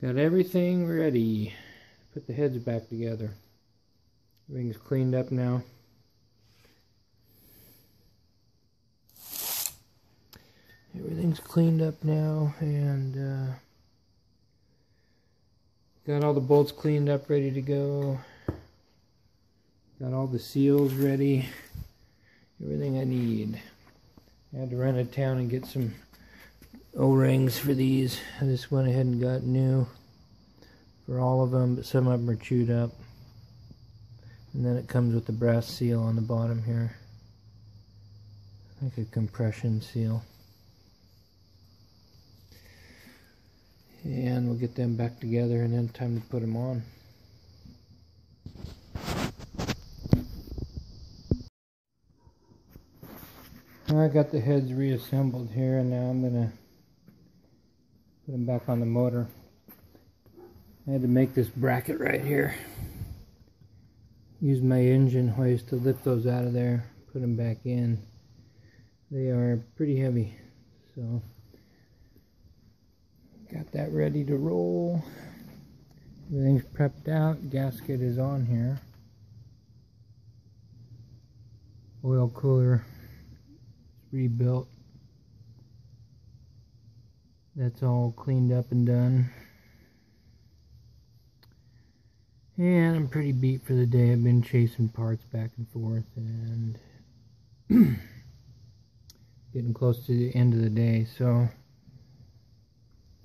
Got everything ready. Put the heads back together. Everything's cleaned up now. Everything's cleaned up now, and got all the bolts cleaned up, ready to go. Got all the seals ready. Everything I need. I had to run to town and get some O-rings for these. I just went ahead and got new for all of them, but some of them are chewed up. And then it comes with the brass seal on the bottom here, like a compression seal. And we'll get them back together, and then time to put them on. I got the heads reassembled here, and now I'm gonna put them back on the motor. I had to make this bracket right here. Use my engine hoist to lift those out of there, put them back in. They are pretty heavy, so got that ready to roll. Everything's prepped out. Gasket is on here. Oil cooler rebuilt. That's all cleaned up and done. And I'm pretty beat for the day. I've been chasing parts back and forth and getting close to the end of the day. So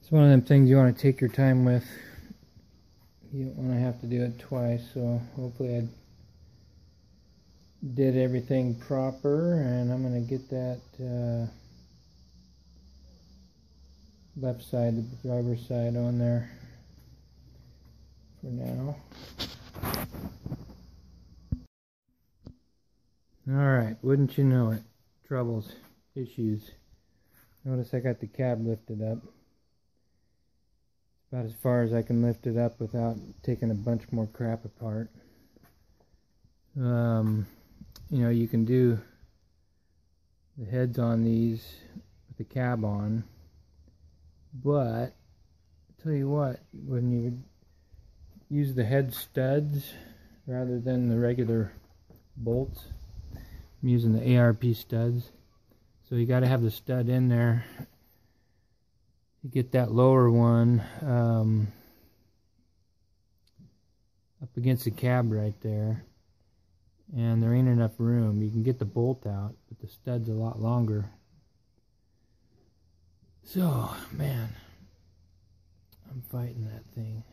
it's one of them things you want to take your time with. You don't want to have to do it twice. So hopefully I did everything proper, and I'm going to get that left side, the driver's side, on there for now. Alright, wouldn't you know it, troubles, issues. Notice I got the cab lifted up. About as far as I can lift it up without taking a bunch more crap apart. You know, you can do the heads on these with the cab on, but I'll tell you what, when you use the head studs rather than the regular bolts, I'm using the ARP studs, so you got to have the stud in there. You get that lower one up against the cab right there, and there ain't enough room. You can get the bolt out, but the stud's a lot longer. So, man, I'm fighting that thing.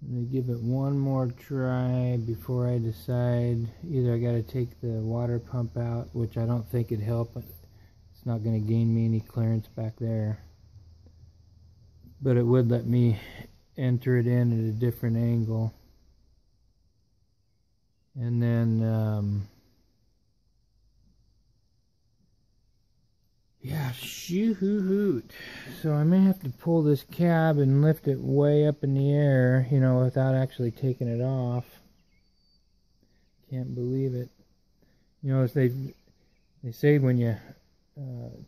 I'm going to give it one more try before I decide. Either I got to take the water pump out, which I don't think it'd help. It's not going to gain me any clearance back there. But it would let me enter it in at a different angle. And then, yeah, shoot. So I may have to pull this cab and lift it way up in the air, you know, without actually taking it off. Can't believe it. You know, they say when you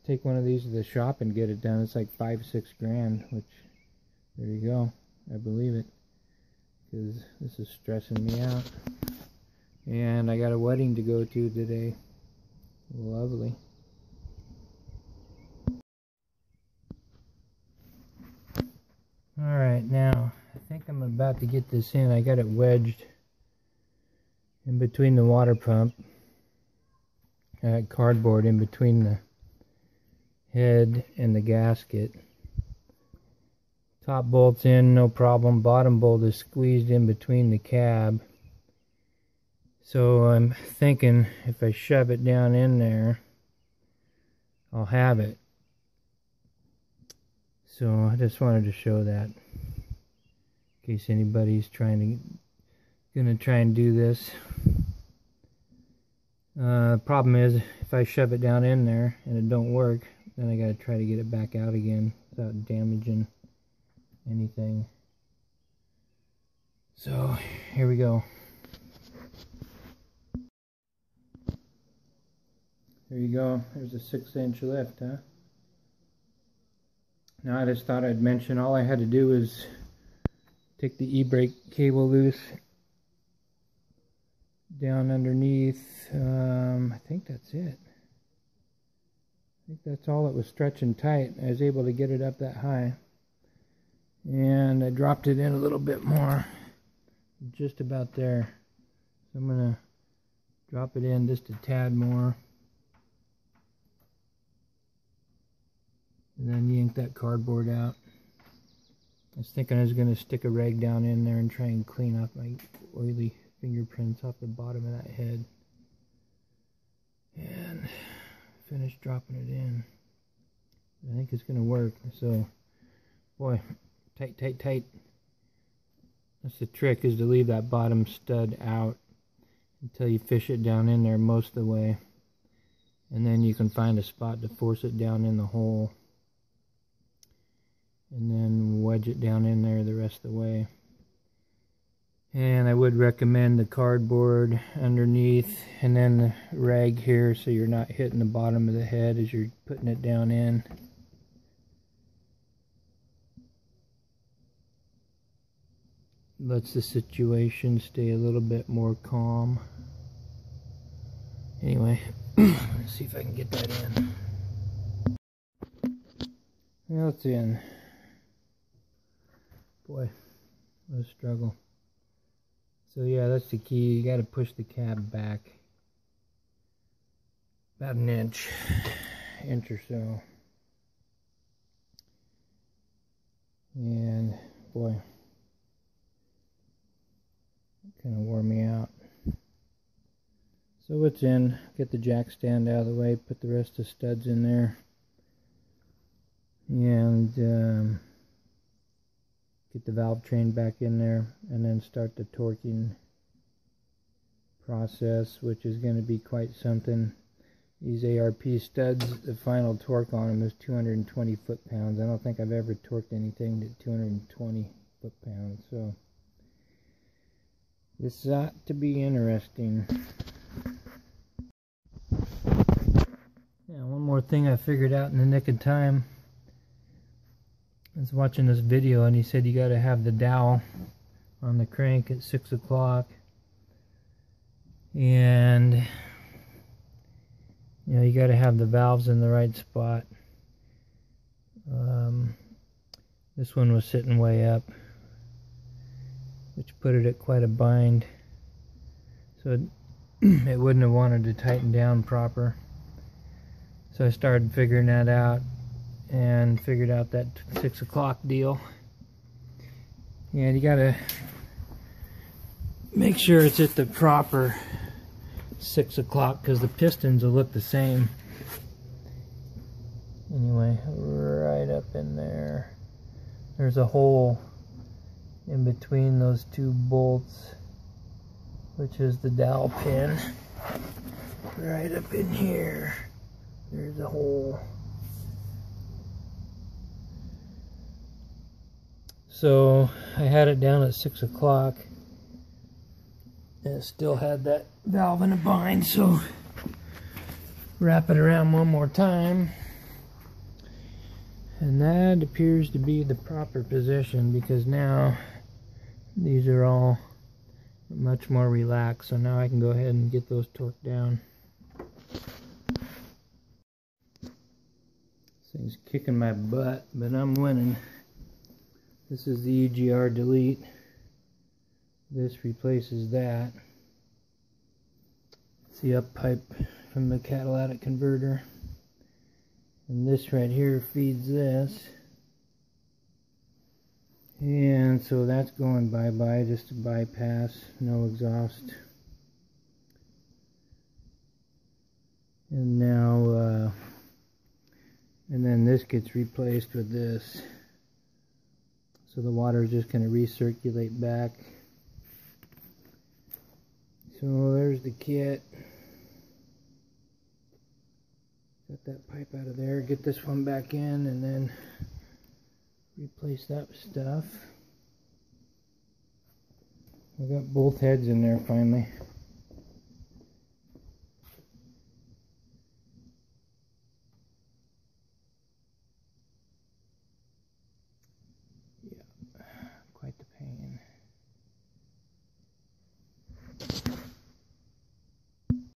take one of these to the shop and get it done, it's like $5-6 grand, which, there you go. I believe it, because this is stressing me out. And I got a wedding to go to today. Lovely. Alright, now I think I'm about to get this in. I got it wedged in between the water pump. I got cardboard in between the head and the gasket. Top bolt's in, no problem. Bottom bolt is squeezed in between the cab. So I'm thinking if I shove it down in there, I'll have it. So I just wanted to show that in case anybody's gonna try and do this. Problem is, if I shove it down in there and it don't work, then I gotta try to get it back out again without damaging anything. So here we go. There you go. There's a 6-inch lift, huh? Now I just thought I'd mention, all I had to do was take the e-brake cable loose down underneath. I think that's it. I think that's all it was stretching tight. I was able to get it up that high. And I dropped it in a little bit more. Just about there. So I'm going to drop it in just a tad more. And then yank that cardboard out. I was thinking I was going to stick a rag down in there and try and clean up my oily fingerprints off the bottom of that head. And finish dropping it in. I think it's going to work. So, boy, tight, tight, tight. That's the trick, is to leave that bottom stud out until you fish it down in there most of the way. And then you can find a spot to force it down in the hole. And then wedge it down in there the rest of the way. And I would recommend the cardboard underneath and then the rag here, so you're not hitting the bottom of the head as you're putting it down in. Lets the situation stay a little bit more calm. Anyway, let's see if I can get that in. Well, it's in. Boy, what a struggle. So yeah, that's the key. You got to push the cab back about an inch or so. And boy, it kind of wore me out. So it's in. Get the jack stand out of the way. Put the rest of the studs in there. And get the valve train back in there, and then start the torquing process, which is going to be quite something. These ARP studs, the final torque on them is 220 foot-pounds. I don't think I've ever torqued anything to 220 foot-pounds, so this ought to be interesting. Yeah, one more thing I figured out in the nick of time. I was watching this video and he said you got to have the dowel on the crank at 6 o'clock, and you know, you got to have the valves in the right spot. This one was sitting way up, which put it at quite a bind, so it wouldn't have wanted to tighten down proper. So I started figuring that out and figured out that 6 o'clock deal. And you gotta make sure it's at the proper 6 o'clock, because the pistons will look the same. Anyway, right up in there, there's a hole in between those two bolts, which is the dowel pin. Right up in here, there's a hole. So I had it down at 6 o'clock, and it still had that valve in a bind, so wrap it around one more time, and that appears to be the proper position, because now these are all much more relaxed. So now I can go ahead and get those torqued down. This thing's kicking my butt, but I'm winning. This is the EGR delete. This replaces that. It's the up pipe from the catalytic converter. And this right here feeds this. And so that's going bye-bye, just a bypass, no exhaust. And now, and then this gets replaced with this. So the water is just going to recirculate back. So there's the kit. Got that pipe out of there. Get this one back in and then replace that stuff. I got both heads in there finally.